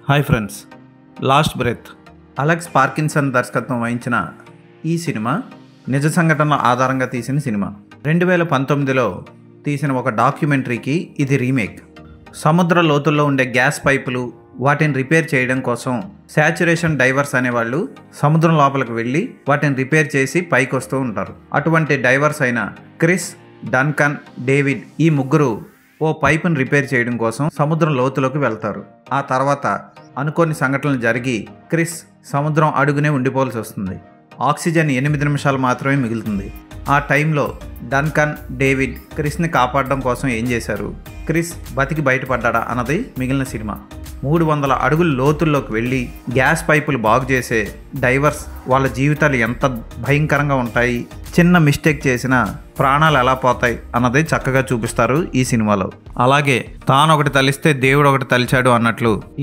Hi friends, last breath Alex Parkinson దర్శకత్వం వహించిన ఈ సినిమా నిజ సంఘటనల ఆధారంగా తీసిన సినిమా. 2019లో తీసిన ఒక డాక్యుమెంటరీకి ఇది రీమేక్. సముద్ర లోతుల్లో ఉండే గ్యాస్ పైపులు వాటిని రిపేర్ చేయడం కోసం శాచురేషన్ డైవర్స్ అనేవాళ్ళు సముద్రం లోపలికి వెళ్ళి వాటిని రిపేర్ చేసి పైకి వస్తూ ఉంటారు. అటువంటి డైవర్స్ అయిన క్రిస్, డన్కన్, డేవిడ్ ఈ ముగ్గురు ఓ పైపును రిపేర్ చేయడం కోసం సముద్రం లోతులోకి వెళ్తారు. ఆ తర్వాత అనుకోని సంఘటనలు జరిగి క్రిస్ సముద్రం అడుగునే ఉండిపోవాల్సి వస్తుంది. ఆక్సిజన్ 8 నిమిషాలు మాత్రమే మిగులుతుంది. ఆ టైంలో డన్కన్, డేవిడ్ క్రిస్ని కాపాడడం కోసం ఏం చేశారు, క్రిస్ బతికి బయటపడ్డా అన్నది మిగిలిన సినిమా. 300 అడుగుల లోతుల్లోకి వెళ్ళి గ్యాస్ పైపులు బాగు చేసే డైవర్స్ వాళ్ళ జీవితాలు ఎంత భయంకరంగా ఉంటాయి, చిన్న మిస్టేక్ చేసినా ప్రాణాలు ఎలా పోతాయి అన్నది చక్కగా చూపిస్తారు ఈ సినిమాలో. అలాగే తాను ఒకటి తలిస్తే దేవుడు ఒకటి తలిచాడు అన్నట్లు ఈ